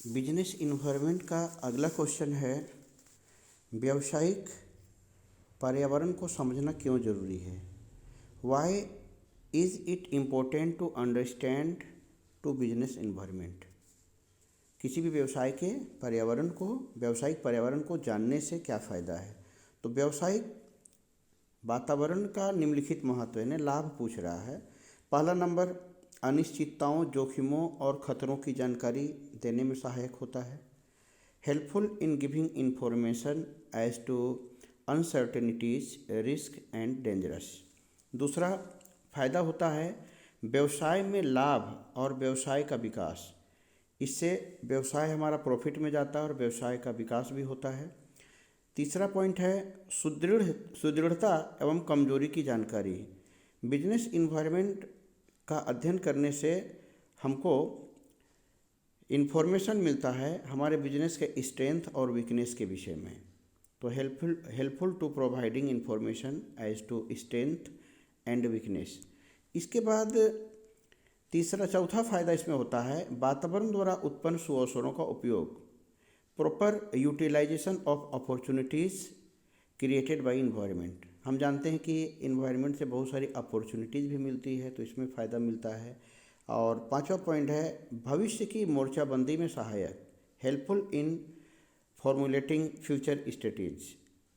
Business environment का अगला question है, व्यावसायिक पर्यावरण को समझना क्यों ज़रूरी है। Why is it important to understand to business environment. किसी भी व्यावसायिक पर्यावरण को जानने से क्या फ़ायदा है। तो व्यावसायिक वातावरण का निम्नलिखित महत्व है, लाभ पूछ रहा है। पहला नंबर, अनिश्चितताओं, जोखिमों और खतरों की जानकारी देने में सहायक होता है। Helpful in giving information as to uncertainties, risk and dangerous. दूसरा फायदा होता है व्यवसाय में लाभ और व्यवसाय का विकास। इससे व्यवसाय हमारा प्रॉफिट में जाता है और व्यवसाय का विकास भी होता है। तीसरा पॉइंट है सुदृढ़ता एवं कमजोरी की जानकारी। बिजनेस इन्वायरमेंट का अध्ययन करने से हमको इन्फॉर्मेशन मिलता है हमारे बिजनेस के स्ट्रेंथ और वीकनेस के विषय में। तो helpful to providing information as to strength and weakness. इसके बाद चौथा फायदा इसमें होता है वातावरण द्वारा उत्पन्न सुअवसरों का उपयोग। Proper utilisation of opportunities created by environment. हम जानते हैं कि इन्वायरमेंट से बहुत सारी अपॉर्चुनिटीज़ भी मिलती है, तो इसमें फ़ायदा मिलता है। और पांचवा पॉइंट है भविष्य की मोर्चाबंदी में सहायक। Helpful in formulating future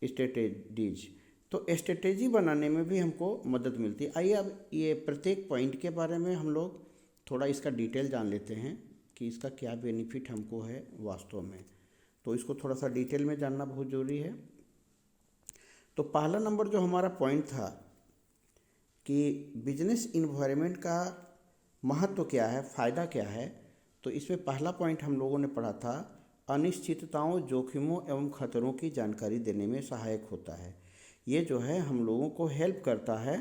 strategies. तो स्ट्रेटेजी बनाने में भी हमको मदद मिलती है। आइए अब ये प्रत्येक पॉइंट के बारे में हम लोग थोड़ा इसका डिटेल जान लेते हैं कि इसका क्या बेनिफिट हमको है वास्तव में। तो इसको थोड़ा सा डिटेल में जानना बहुत ज़रूरी है। तो पहला नंबर जो हमारा पॉइंट था कि बिजनेस इन्वायरमेंट का महत्व क्या है, फ़ायदा क्या है। तो इसमें पहला पॉइंट हम लोगों ने पढ़ा था अनिश्चितताओं, जोखिमों एवं खतरों की जानकारी देने में सहायक होता है। ये जो है हम लोगों को हेल्प करता है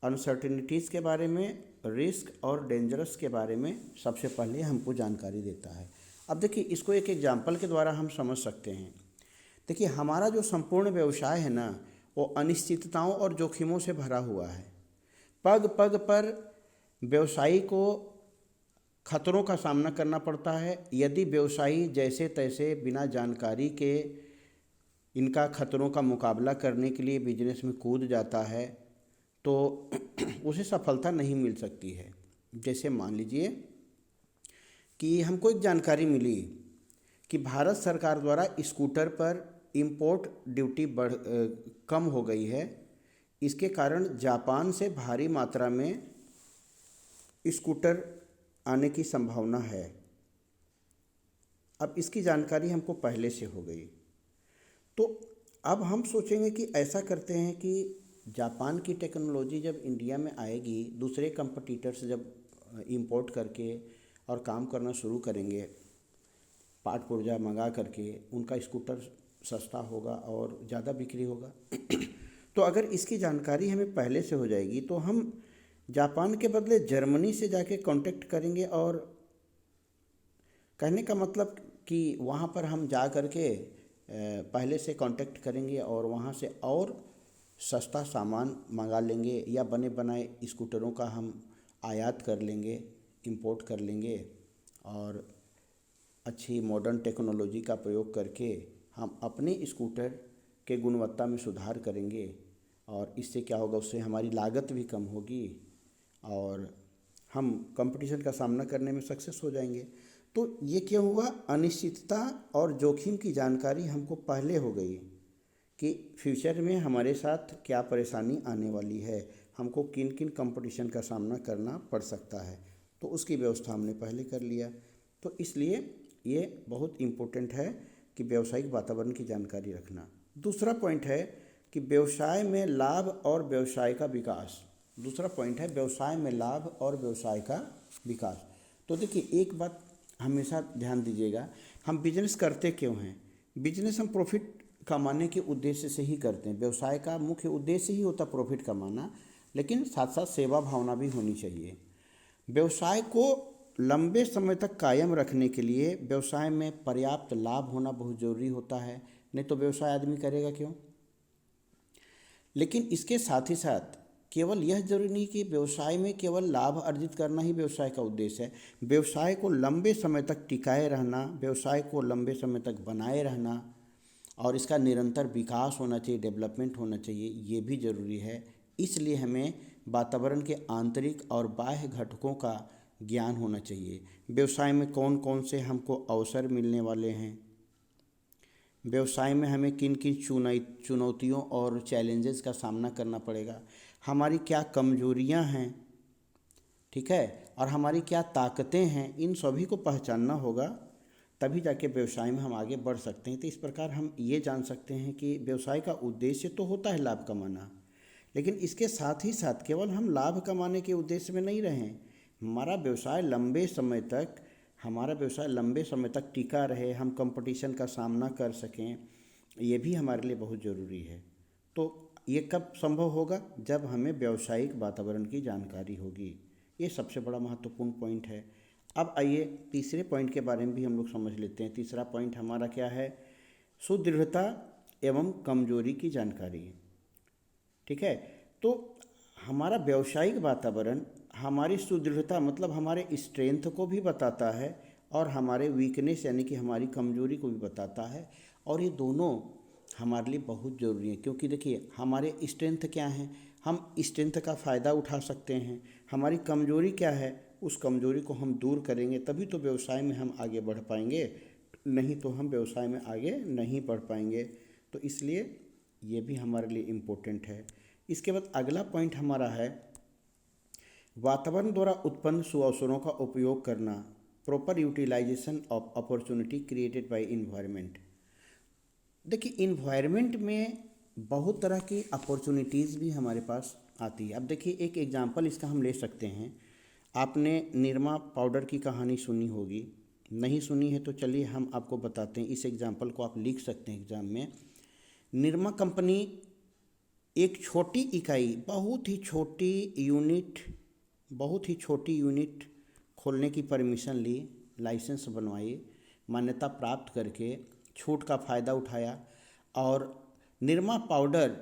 अनसर्टेनिटीज़ के बारे में, रिस्क और डेंजरस के बारे में सबसे पहले हमको जानकारी देता है। अब देखिए इसको एक एग्जाम्पल के द्वारा हम समझ सकते हैं। देखिए हमारा जो संपूर्ण व्यवसाय है ना, वो अनिश्चितताओं और जोखिमों से भरा हुआ है। पग पग पर व्यवसायी को खतरों का सामना करना पड़ता है। यदि व्यवसायी जैसे तैसे बिना जानकारी के इनका खतरों का मुकाबला करने के लिए बिजनेस में कूद जाता है तो उसे सफलता नहीं मिल सकती है। जैसे मान लीजिए कि हमको एक जानकारी मिली कि भारत सरकार द्वारा स्कूटर पर इंपोर्ट ड्यूटी कम हो गई है। इसके कारण जापान से भारी मात्रा में स्कूटर आने की संभावना है। अब इसकी जानकारी हमको पहले से हो गई, तो अब हम सोचेंगे कि ऐसा करते हैं कि जापान की टेक्नोलॉजी जब इंडिया में आएगी, दूसरे कंपटीटर्स जब इंपोर्ट करके और काम करना शुरू करेंगे, पार्ट पुर्जा मंगा करके, उनका स्कूटर सस्ता होगा और ज़्यादा बिक्री होगा। तो अगर इसकी जानकारी हमें पहले से हो जाएगी तो हम जापान के बदले जर्मनी से जाके कांटेक्ट करेंगे। और कहने का मतलब कि वहाँ पर हम जा करके पहले से कांटेक्ट करेंगे और वहाँ से और सस्ता सामान मंगा लेंगे या बने बनाए स्कूटरों का हम आयात कर लेंगे, इंपोर्ट कर लेंगे और अच्छी मॉडर्न टेक्नोलॉजी का प्रयोग करके हम अपने स्कूटर के गुणवत्ता में सुधार करेंगे। और इससे क्या होगा, उससे हमारी लागत भी कम होगी और हम कंपटीशन का सामना करने में सक्सेस हो जाएंगे। तो ये क्या हुआ, अनिश्चितता और जोखिम की जानकारी हमको पहले हो गई कि फ्यूचर में हमारे साथ क्या परेशानी आने वाली है, हमको किन किन कंपटीशन का सामना करना पड़ सकता है। तो उसकी व्यवस्था हमने पहले कर लिया। तो इसलिए ये बहुत इम्पोर्टेंट है कि व्यावसायिक वातावरण की जानकारी रखना। दूसरा पॉइंट है कि व्यवसाय में लाभ और व्यवसाय का विकास। दूसरा पॉइंट है व्यवसाय में लाभ और व्यवसाय का विकास। तो देखिए एक बात हमेशा ध्यान दीजिएगा, हम बिजनेस करते क्यों हैं। बिजनेस हम प्रॉफिट कमाने के उद्देश्य से ही करते हैं। व्यवसाय का मुख्य उद्देश्य ही होता प्रॉफिट कमाना, लेकिन साथ साथ सेवा भावना भी होनी चाहिए। व्यवसाय को लंबे समय तक कायम रखने के लिए व्यवसाय में पर्याप्त लाभ होना बहुत ज़रूरी होता है, नहीं तो व्यवसाय आदमी करेगा क्यों। लेकिन इसके साथ ही साथ केवल यह जरूरी नहीं कि व्यवसाय में केवल लाभ अर्जित करना ही व्यवसाय का उद्देश्य है। व्यवसाय को लंबे समय तक टिकाए रहना, व्यवसाय को लंबे समय तक बनाए रहना और इसका निरंतर विकास होना चाहिए, डेवलपमेंट होना चाहिए, ये भी ज़रूरी है। इसलिए हमें वातावरण के आंतरिक और बाह्य घटकों का ज्ञान होना चाहिए। व्यवसाय में कौन कौन से हमको अवसर मिलने वाले हैं, व्यवसाय में हमें किन किन चुनौतियों और चैलेंजेस का सामना करना पड़ेगा, हमारी क्या कमजोरियां हैं, ठीक है, और हमारी क्या ताकतें हैं, इन सभी को पहचानना होगा, तभी जाके व्यवसाय में हम आगे बढ़ सकते हैं। तो इस प्रकार हम ये जान सकते हैं कि व्यवसाय का उद्देश्य तो होता है लाभ कमाना, लेकिन इसके साथ ही साथ केवल हम लाभ कमाने के उद्देश्य में नहीं रहें। हमारा व्यवसाय लंबे समय तक टिका रहे, हम कंपटीशन का सामना कर सकें, ये भी हमारे लिए बहुत ज़रूरी है। तो ये कब संभव होगा? जब हमें व्यावसायिक वातावरण की जानकारी होगी। ये सबसे बड़ा महत्वपूर्ण पॉइंट है। अब आइए तीसरे पॉइंट के बारे में भी हम लोग समझ लेते हैं। तीसरा पॉइंट हमारा क्या है? सुदृढ़ता एवं कमजोरी की जानकारी, ठीक है। तो हमारा व्यावसायिक वातावरण हमारी सुदृढ़ता मतलब हमारे स्ट्रेंथ को भी बताता है और हमारे वीकनेस यानी कि हमारी कमजोरी को भी बताता है, और ये दोनों हमारे लिए बहुत ज़रूरी है। क्योंकि देखिए, हमारे स्ट्रेंथ क्या हैं, हम स्ट्रेंथ का फ़ायदा उठा सकते हैं। हमारी कमजोरी क्या है, उस कमजोरी को हम दूर करेंगे तभी तो व्यवसाय में हम आगे बढ़ पाएंगे, नहीं तो हम व्यवसाय में आगे नहीं बढ़ पाएंगे। तो इसलिए ये भी हमारे लिए इम्पोर्टेंट है। इसके बाद अगला पॉइंट हमारा है वातावरण द्वारा उत्पन्न सुअवसरों का उपयोग करना, proper utilisation of opportunity created by environment. देखिए, इन्वायरमेंट में बहुत तरह की अपॉर्चुनिटीज़ भी हमारे पास आती है। अब देखिए, एक एग्जांपल इसका हम ले सकते हैं। आपने निरमा पाउडर की कहानी सुनी होगी, नहीं सुनी है तो चलिए हम आपको बताते हैं। इस एग्जांपल को आप लिख सकते हैं एग्ज़ाम में। निरमा कंपनी एक छोटी इकाई, बहुत ही छोटी यूनिट खोलने की परमिशन ली, लाइसेंस बनवाई, मान्यता प्राप्त करके छूट का फ़ायदा उठाया और निरमा पाउडर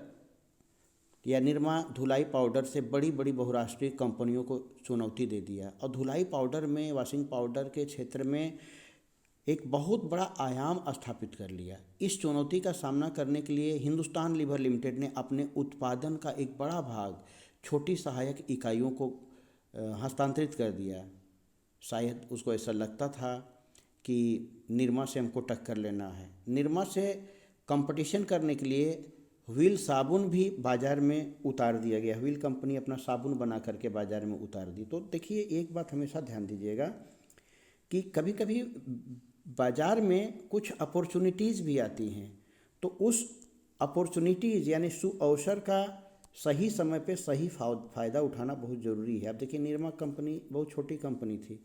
या निरमा धुलाई पाउडर से बड़ी बड़ी बहुराष्ट्रीय कंपनियों को चुनौती दे दिया। और धुलाई पाउडर में, वॉशिंग पाउडर के क्षेत्र में एक बहुत बड़ा आयाम स्थापित कर लिया। इस चुनौती का सामना करने के लिए हिंदुस्तान लीवर लिमिटेड ने अपने उत्पादन का एक बड़ा भाग छोटी सहायक इकाइयों को हस्तांतरित कर दिया। शायद उसको ऐसा लगता था कि निरमा से हमको टक्कर लेना है। निरमा से कंपटीशन करने के लिए व्हील साबुन भी बाज़ार में उतार दिया गया। व्हील कंपनी अपना साबुन बना करके बाज़ार में उतार दी। तो देखिए, एक बात हमेशा ध्यान दीजिएगा कि कभी कभी बाज़ार में कुछ अपॉर्चुनिटीज़ भी आती हैं, तो उस अपॉर्चुनिटीज़ यानी सुअवसर का सही समय पे सही फ़ायदा उठाना बहुत ज़रूरी है। अब देखिए, निरमा कंपनी बहुत छोटी कंपनी थी,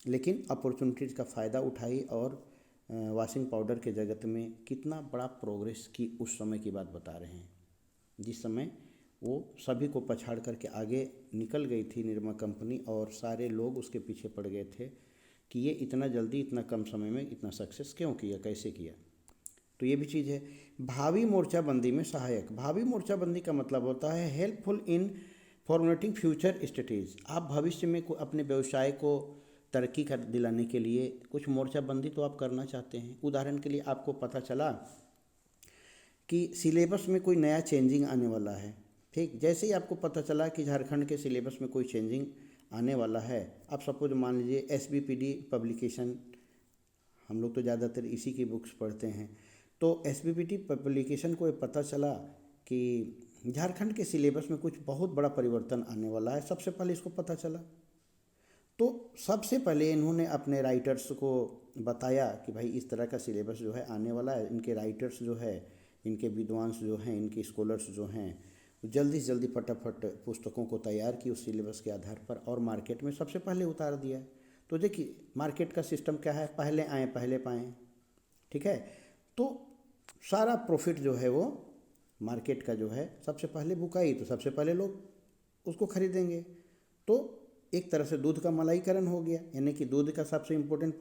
लेकिन अपॉर्चुनिटीज़ का फ़ायदा उठाई और वॉशिंग पाउडर के जगत में कितना बड़ा प्रोग्रेस की उस समय की बात बता रहे हैं, जिस समय वो सभी को पछाड़ करके आगे निकल गई थी निरमा कंपनी, और सारे लोग उसके पीछे पड़ गए थे कि ये इतना जल्दी इतना कम समय में इतना सक्सेस क्यों किया, कैसे किया। तो ये भी चीज़ है। भावी मोर्चाबंदी में सहायक। भावी मोर्चाबंदी का मतलब होता है हेल्पफुल इन फॉर्मुलेटिंग फ्यूचर स्ट्रेटेजी। आप भविष्य में अपने व्यवसाय को तरक्की कर दिलाने के लिए कुछ मोर्चाबंदी तो आप करना चाहते हैं। उदाहरण के लिए आपको पता चला कि सिलेबस में कोई नया चेंजिंग आने वाला है, ठीक। जैसे ही आपको पता चला कि झारखंड के सिलेबस में कोई चेंजिंग आने वाला है, आप सपोज मान लीजिए SBPD पब्लिकेशन, हम लोग तो ज़्यादातर इसी की बुक्स पढ़ते हैं, तो SBPD पब्लिकेशन को ये पता चला कि झारखंड के सिलेबस में कुछ बहुत बड़ा परिवर्तन आने वाला है। सबसे पहले इसको पता चला, तो सबसे पहले इन्होंने अपने राइटर्स को बताया कि भाई इस तरह का सिलेबस जो है आने वाला है। इनके राइटर्स जो है, इनके विद्वांस जो हैं, इनके स्कॉलर्स जो हैं, जल्दी से जल्दी फटाफट पुस्तकों को तैयार की उस सिलेबस के आधार पर और मार्केट में सबसे पहले उतार दिया। तो देखिए, मार्केट का सिस्टम क्या है, पहले आए पहले पाएँ, ठीक है। तो सारा प्रॉफिट जो है वो मार्केट का जो है, सबसे पहले बुकाई तो सबसे पहले लोग उसको खरीदेंगे। तो एक तरह से दूध का मलाईकरण हो गया, यानी कि दूध का सबसे इम्पोर्टेंट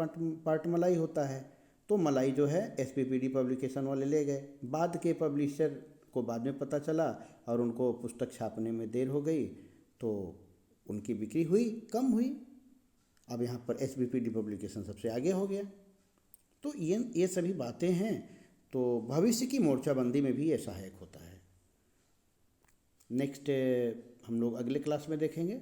पार्ट मलाई होता है। तो मलाई जो है SBPD पब्लिकेशन वाले ले गए। बाद के पब्लिशर उनको बाद में पता चला और उनको पुस्तक छापने में देर हो गई, तो उनकी बिक्री हुई, कम हुई। अब यहाँ पर SBPD पब्लिकेशन सबसे आगे हो गया। तो ये सभी बातें हैं, तो भविष्य की मोर्चाबंदी में भी ये सहायक होता है। नेक्स्ट हम लोग अगले क्लास में देखेंगे।